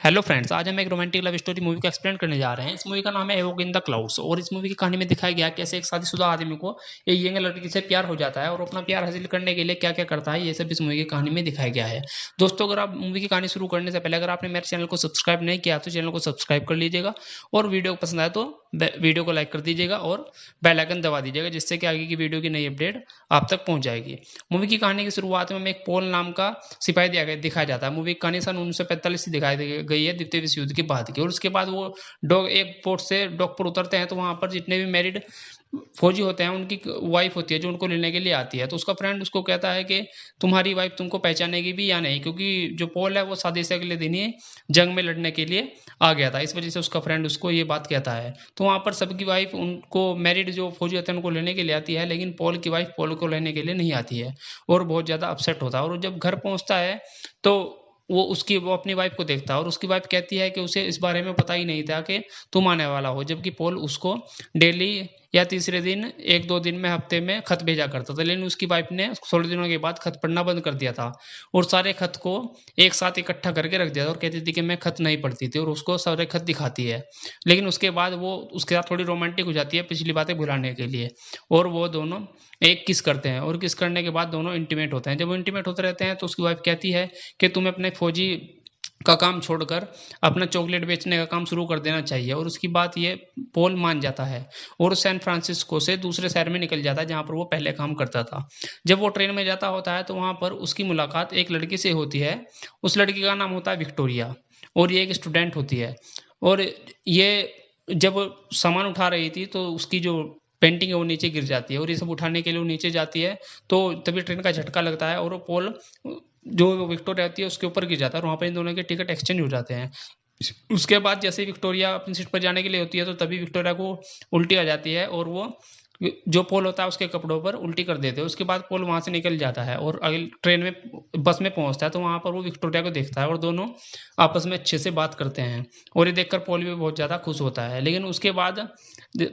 Hello friends, आज हम एक रोमांटिक लव स्टोरी मूवी को एक्सप्लेन करने जा रहे हैं। इस मूवी का नाम है एवोक इन द क्लाउड्स और इस मूवी की कहानी में दिखाया गया कैसे एक शादीशुदा आदमी को एक यंग लड़की से प्यार हो जाता है और अपना प्यार हासिल करने के लिए क्या क्या करता है, ये सब इस मूवी की कहानी में दिखाया गया है। दोस्तों, अगर आप मूवी की कहानी शुरू करने से पहले अगर आपने मेरे चैनल को सब्सक्राइब नहीं किया तो चैनल को सब्सक्राइब कर लीजिएगा और वीडियो पसंद आए तो वीडियो को लाइक कर दीजिएगा और बेल आइकन दबा दीजिएगा, जिससे कि आगे की वीडियो की नई अपडेट आप तक पहुंच जाएगी। मूवी की कहानी की शुरुआत में हमें एक पॉल नाम का सिपाही दिखाया जाता है। मूवी की कहानी सन 1945 से दिखाई गई है, द्वितीय विश्व युद्ध के बाद की। और उसके बाद वो डॉग एक पोर्ट से डॉक पर उतरते हैं तो वहां पर जितने भी मैरिड फौजी होते हैं उनकी वाइफ होती है जो उनको लेने के लिए आती है। तो उसका फ्रेंड उसको कहता है कि तुम्हारी वाइफ तुमको पहचानेगी भी या नहीं, क्योंकि जो पॉल है वो शादी से अगले दिन ही जंग में लड़ने के लिए आ गया था। इस वजह से उसका फ्रेंड उसको ये बात कहता है। तो वहां पर सबकी वाइफ उनको मैरिड जो फौजी होते हैं उनको लेने के लिए आती है, लेकिन पॉल की वाइफ पॉल को लेने के लिए नहीं आती है और बहुत ज्यादा अपसेट होता है। और जब घर पहुंचता है तो वो अपनी वाइफ को देखता है और उसकी वाइफ कहती है कि उसे इस बारे में पता ही नहीं था कि तुम आने वाला हो, जबकि पॉल उसको डेली या तीसरे दिन एक दो दिन में हफ्ते में खत भेजा करता था। लेकिन उसकी वाइफ ने थोड़े दिनों के बाद खत पढ़ना बंद कर दिया था और सारे खत को एक साथ इकट्ठा करके रख दिया था और कहती थी कि मैं खत नहीं पढ़ती थी, और उसको सारे खत दिखाती है। लेकिन उसके बाद वो उसके साथ थोड़ी रोमांटिक हो जाती है पिछली बातें भुलाने के लिए, और वो दोनों एक किस करते हैं और किस करने के बाद दोनों इंटीमेट होते हैं। जब वो इंटीमेट होते रहते हैं तो उसकी वाइफ कहती है कि तुम्हें अपने फौजी का काम छोड़कर अपना चॉकलेट बेचने का काम शुरू कर देना चाहिए। और उसकी बात ये पॉल मान जाता है और सैन फ्रांसिस्को से दूसरे शहर में निकल जाता है जहां पर वो पहले काम करता था। जब वो ट्रेन में जाता होता है तो वहां पर उसकी मुलाकात एक लड़की से होती है। उस लड़की का नाम होता है विक्टोरिया और ये एक स्टूडेंट होती है। और ये जब सामान उठा रही थी तो उसकी जो पेंटिंग है वो नीचे गिर जाती है और ये सब उठाने के लिए वो नीचे जाती है। तो तभी ट्रेन का झटका लगता है और वो पोल जो विक्टोरिया रहती है उसके ऊपर गिर जाता है और वहां पर इन दोनों के टिकट एक्सचेंज हो जाते हैं। उसके बाद जैसे ही विक्टोरिया अपनी सीट पर जाने के लिए होती है तो तभी विक्टोरिया को उल्टी आ जाती है और वो जो पोल होता है उसके कपड़ों पर उल्टी कर देते हैं। उसके बाद पोल वहां से निकल जाता है और अगली ट्रेन में बस में पहुंचता है तो वहां पर वो विक्टोरिया को देखता है और दोनों आपस में अच्छे से बात करते हैं और ये देखकर पोल भी बहुत ज्यादा खुश होता है। लेकिन उसके बाद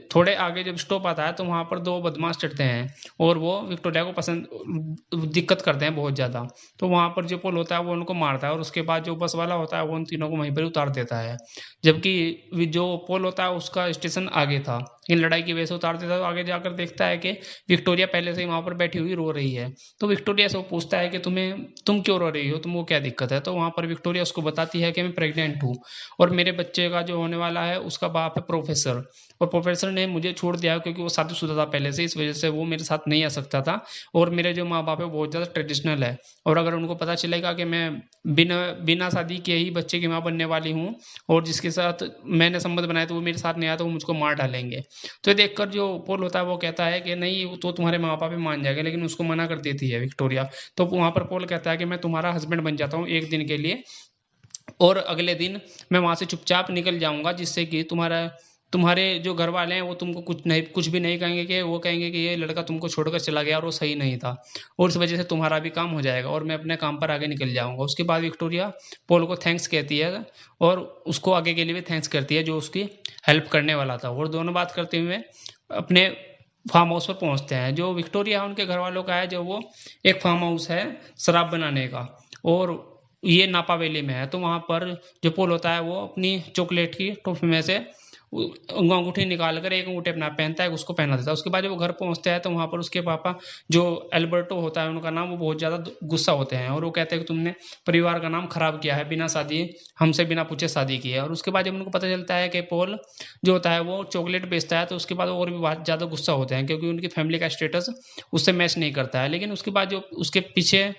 थोड़े आगे जब स्टॉप आता है तो वहां पर दो बदमाश चढ़ते हैं और वो विक्टोरिया को पसंद दिक्कत करते हैं बहुत ज्यादा। तो वहां पर जो पोल होता है वो उनको मारता है और उसके बाद जो बस वाला होता है वो उन तीनों को वहीं पर उतार देता है। जबकि जो पोल होता है उसका स्टेशन आगे था, इन लड़ाई की वजह से उतार देता है। तो आगे जाकर देखता है कि विक्टोरिया पहले से ही वहां पर बैठी हुई रो रही है। तो विक्टोरिया से वो पूछता है कि तुम क्यों रो रही हो, तुमको क्या दिक्कत है। तो वहां पर विक्टोरिया उसको बताती है कि मैं प्रेग्नेंट हूँ और मेरे बच्चे का जो होने वाला है उसका बाप है प्रोफेसर, और प्रोफेसर ने मुझे छोड़ दिया क्योंकि वो शादीशुदा था पहले से, इस वजह से वो मेरे साथ नहीं आ सकता था। और मेरे जो माँ बाप है वो बहुत ज़्यादा ट्रेडिशनल है और अगर उनको पता चलेगा कि मैं बिना बिना शादी के ही बच्चे की माँ बनने वाली हूँ और जिसके साथ मैंने संबंध बनाया तो वो मेरे साथ नहीं आया तो वो मुझको मार डालेंगे। तो ये देखकर जो पोल होता है वो कहता है कि नहीं, वो तो तुम्हारे माँ बाप भी मान जाएंगे, लेकिन उसको मना कर देती है विक्टोरिया। तो वहां पर पोल कहता है कि मैं तुम्हारा हस्बैंड बन जाता हूँ एक दिन के लिए और अगले दिन मैं वहां से चुपचाप निकल जाऊंगा, जिससे कि तुम्हारे जो घर वाले हैं वो तुमको कुछ भी नहीं कहेंगे, कि वो कहेंगे कि ये लड़का तुमको छोड़कर चला गया और वो सही नहीं था, और इस वजह से तुम्हारा भी काम हो जाएगा और मैं अपने काम पर आगे निकल जाऊंगा। उसके बाद विक्टोरिया पोल को थैंक्स कहती है और उसको आगे के लिए भी थैंक्स करती है जो उसकी हेल्प करने वाला था। और दोनों बात करते हुए अपने फार्म हाउस पर पहुंचते हैं। जो विक्टोरिया है उनके घर वालों का है, जो वो एक फार्म हाउस है शराब बनाने का और ये नापा वैली में है। तो वहां पर जो पोल होता है वो अपनी चॉकलेट की टॉफी में से अंगूठी निकाल कर एक अंगूठी अपना पहनता है, उसको पहना देता है। उसके बाद जब वो घर पहुंचता है तो वहां पर उसके पापा जो एल्बर्टो होता है उनका नाम, वो बहुत ज्यादा गुस्सा होते हैं और वो कहते हैं कि तुमने परिवार का नाम खराब किया है, बिना शादी हमसे बिना पूछे शादी की है। और उसके बाद जब उनको पता चलता है कि पोल जो होता है वो चॉकलेट बेचता है तो उसके बाद वो और भी बहुत ज्यादा गुस्सा होते हैं, क्योंकि उनकी फैमिली का स्टेटस उससे मैच नहीं करता है। लेकिन उसके बाद जो उसके पीछे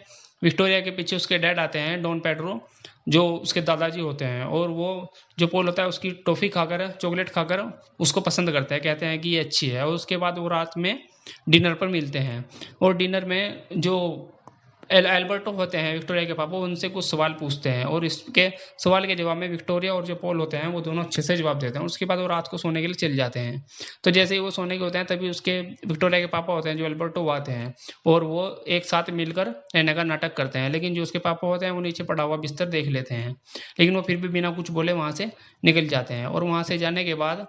विक्टोरिया के पीछे उसके डैड आते हैं, डॉन पेड्रो, जो उसके दादाजी होते हैं, और वो जो पोल होता है उसकी टॉफी खाकर चॉकलेट खाकर उसको पसंद करते हैं, कहते हैं कि ये अच्छी है। और उसके बाद वो रात में डिनर पर मिलते हैं और डिनर में जो एल्बर्टो होते हैं विक्टोरिया के पापा, उनसे कुछ सवाल पूछते हैं और इसके सवाल के जवाब में विक्टोरिया और जो पॉल होते हैं वो दोनों अच्छे से जवाब देते हैं। उसके बाद वो रात को सोने के लिए चले जाते हैं। तो जैसे ही वो सोने के होते हैं तभी उसके विक्टोरिया के पापा होते हैं जो एल्बर्टो वो आते हैं और वो एक साथ मिलकर रहने का नाटक करते हैं। लेकिन जो उसके पापा होते हैं वो नीचे पड़ा हुआ बिस्तर देख लेते हैं, लेकिन वो फिर भी बिना कुछ बोले वहां से निकल जाते हैं। और वहां से जाने के बाद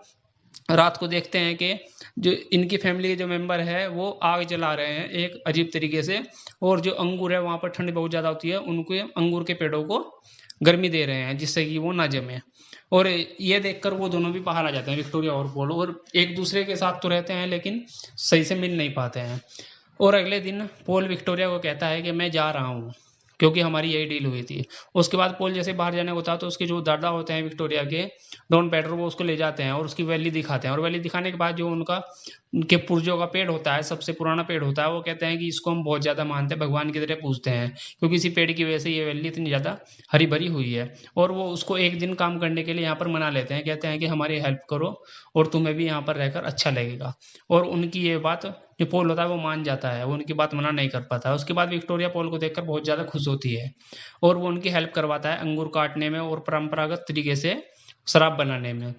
रात को देखते हैं कि जो इनकी फैमिली के जो मेंबर है वो आग जला रहे हैं एक अजीब तरीके से, और जो अंगूर है वहां पर ठंड बहुत ज्यादा होती है, उनको अंगूर के पेड़ों को गर्मी दे रहे हैं जिससे कि वो ना जमे। और ये देखकर वो दोनों भी बाहर आ जाते हैं, विक्टोरिया और पॉल, और एक दूसरे के साथ तो रहते हैं लेकिन सही से मिल नहीं पाते हैं। और अगले दिन पॉल विक्टोरिया को कहता है कि मैं जा रहा हूँ, क्योंकि हमारी यही डील हुई थी। उसके बाद पॉल जैसे बाहर जाने को होता है तो उसके जो दादा होते हैं विक्टोरिया के, डॉन पेड्रो, वो उसको ले जाते हैं और उसकी वैली दिखाते हैं। और वैली दिखाने के बाद जो उनके पुर्जों का पेड़ होता है, सबसे पुराना पेड़ होता है, वो कहते हैं कि इसको हम बहुत ज़्यादा मानते हैं, भगवान की तरह पूजते हैं, क्योंकि इसी पेड़ की वजह से ये वैली इतनी ज़्यादा हरी भरी हुई है। और वो उसको एक दिन काम करने के लिए यहाँ पर मना लेते हैं, कहते हैं कि हमारी हेल्प करो और तुम्हें भी यहाँ पर रहकर अच्छा लगेगा। और उनकी ये बात जो पॉल होता है वो मान जाता है, वो उनकी बात मना नहीं कर पाता है। उसके बाद विक्टोरिया पॉल को देखकर बहुत ज़्यादा खुश होती है और वो उनकी हेल्प करवाता है अंगूर काटने में और परंपरागत तरीके से शराब बनाने में।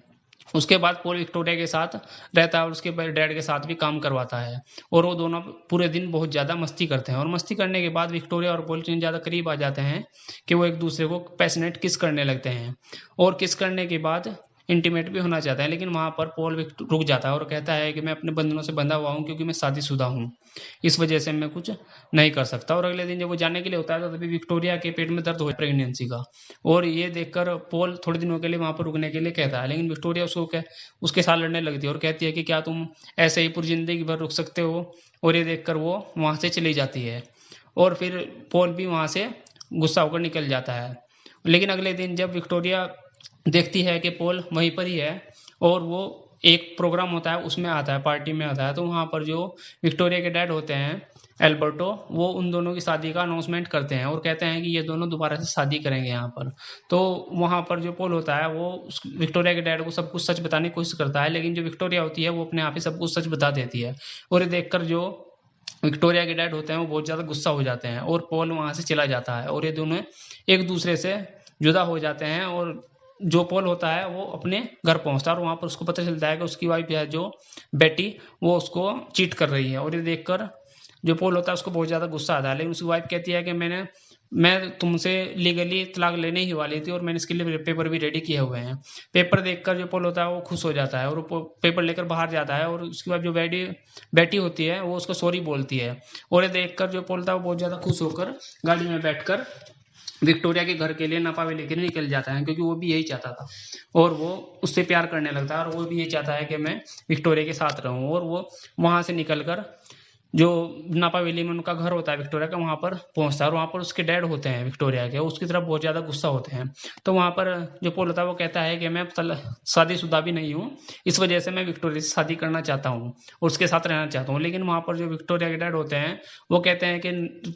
उसके बाद पॉल विक्टोरिया के साथ रहता है और उसके डैड के साथ भी काम करवाता है, और वो दोनों पूरे दिन बहुत ज़्यादा मस्ती करते हैं। और मस्ती करने के बाद विक्टोरिया और पॉल इतने ज़्यादा करीब आ जाते हैं कि वो एक दूसरे को पैशनेट किस करने लगते हैं, और किस करने के बाद इंटीमेट भी होना चाहता है। लेकिन वहाँ पर पॉल रुक जाता है और कहता है कि मैं अपने बंधनों से बंधा हुआ हूँ, क्योंकि मैं शादीशुदा हूँ, इस वजह से मैं कुछ नहीं कर सकता। और अगले दिन जब वो जाने के लिए होता है तो तभी विक्टोरिया के पेट में दर्द हो प्रेगनेंसी का, और ये देखकर पॉल थोड़े दिनों के लिए वहाँ पर रुकने के लिए कहता है। लेकिन विक्टोरिया उसके साथ लड़ने लगती है और कहती है कि क्या तुम ऐसे ही पूरी जिंदगी भर रुक सकते हो। और ये देखकर वो वहाँ से चली जाती है और फिर पॉल भी वहाँ से गुस्सा होकर निकल जाता है। लेकिन अगले दिन जब विक्टोरिया देखती है कि पॉल वहीं पर ही है और वो एक प्रोग्राम होता है उसमें आता है, पार्टी में आता है, तो वहाँ पर जो विक्टोरिया के डैड होते हैं एल्बर्टो, वो उन दोनों की शादी का अनाउंसमेंट करते हैं और कहते हैं कि ये दोनों दोबारा से शादी करेंगे यहाँ पर। तो वहाँ पर जो पॉल होता है वो विक्टोरिया के डैड को सब कुछ सच बताने की कोशिश करता है, लेकिन जो विक्टोरिया होती है वो अपने आप ही सब कुछ सच बता देती है। और ये देखकर जो विक्टोरिया के डैड होते हैं वो बहुत ज़्यादा गुस्सा हो जाते हैं और पॉल वहाँ से चला जाता है और ये दोनों एक दूसरे से जुदा हो जाते हैं। और जो पॉल होता है वो अपने घर पहुंचता है और वहाँ पर उसको पता चलता है कि उसकी वाइफ है जो बेटी, वो उसको चीट कर रही है। और ये देखकर जो पॉल होता है उसको बहुत ज़्यादा गुस्सा आता है, लेकिन उसकी वाइफ कहती है कि मैं तुमसे लीगली तलाक लेने ही वाली थी और मैंने इसके लिए पेपर भी रेडी किए हुए हैं। पेपर देखकर जो पॉल होता है वो खुश हो जाता है और वो पेपर लेकर बाहर जाता है और उसके बाद जो बेटी होती है वो उसको सॉरी बोलती है। और ये देखकर जो पॉल होता है वो बहुत ज़्यादा खुश होकर गाड़ी में बैठकर विक्टोरिया के घर के लिए नपा वे लेकर निकल जाता है, क्योंकि वो भी यही चाहता था और वो उससे प्यार करने लगता है और वो भी ये चाहता है कि मैं विक्टोरिया के साथ रहूं। और वो वहां से निकलकर जो नापा वैली में उनका घर होता है विक्टोरिया का, वहाँ पर पहुंचता है और वहाँ पर उसके डैड होते हैं विक्टोरिया के, उसकी तरफ बहुत ज़्यादा गुस्सा होते हैं। तो वहाँ पर जो पॉल होता है वो कहता है कि मैं शादीशुदा भी नहीं हूँ, इस वजह से मैं विक्टोरिया से शादी करना चाहता हूँ और उसके साथ रहना चाहता हूँ। लेकिन वहाँ पर जो विक्टोरिया के डैड होते हैं वो कहते हैं कि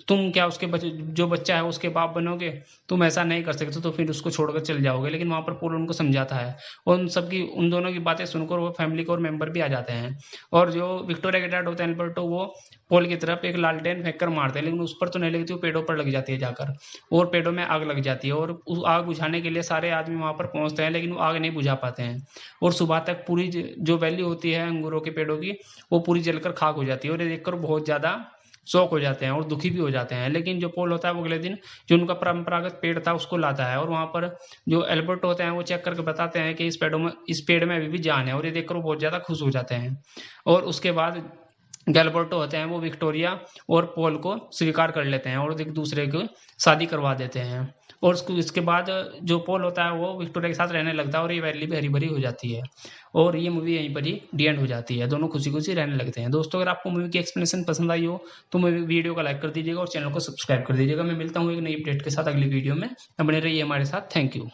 तुम क्या उसके जो बच्चा है उसके बाप बनोगे, तुम ऐसा नहीं कर सकते, तो फिर उसको छोड़कर चले जाओगे। लेकिन वहाँ पर पॉल उनको समझाता है और उन दोनों की बातें सुनकर वो फैमिली के और मेंबर भी आ जाते हैं। और जो विक्टोरिया के डैड होते हैं एल्बर्टो, वो पोल की तरफ एक लालटेन फेंक कर मारते हैं, लेकिन उस पर तो नहीं लगती, वो पेड़ों पर लग जाती है जाकर और पेड़ों में आग लग जाती है। और उस आग बुझाने के लिए सारे आदमी वहां पर पहुंचते हैं, लेकिन वो आग नहीं बुझा पाते हैं और सुबह तक पूरी जो वैली होती है अंगूरों के पेड़ों की वो पूरी जलकर खाक हो जाती है। और ये देखकर बहुत ज्यादा शौक हो जाते हैं और दुखी भी हो जाते हैं। लेकिन जो पोल होता है वो अगले दिन जो उनका परंपरागत पेड़ था उसको लाता है और वहां पर जो एल्बर्ट होते हैं वो चेक करके बताते हैं कि इस पेड़ में अभी भी जान है, और ये देखकर वो बहुत ज्यादा खुश हो जाते हैं। और उसके बाद गैल्बर्टो होते हैं वो विक्टोरिया और पॉल को स्वीकार कर लेते हैं और एक दूसरे को शादी करवा देते हैं। और इसके बाद जो पॉल होता है वो विक्टोरिया के साथ रहने लगता है और ये वैली भी हरी भरी हो जाती है और ये मूवी यहीं पर ही डी एंड हो जाती है। दोनों खुशी खुशी रहने लगते हैं। दोस्तों, अगर आपको मूवी की एक्सप्लेनेशन पसंद आई हो तो वीडियो को लाइक कर दीजिएगा और चैनल को सब्सक्राइब कर दीजिएगा। मैं मिलता हूँ एक नई अपडेट के साथ अगली वीडियो में। बने रहिए हमारे साथ। Thank you.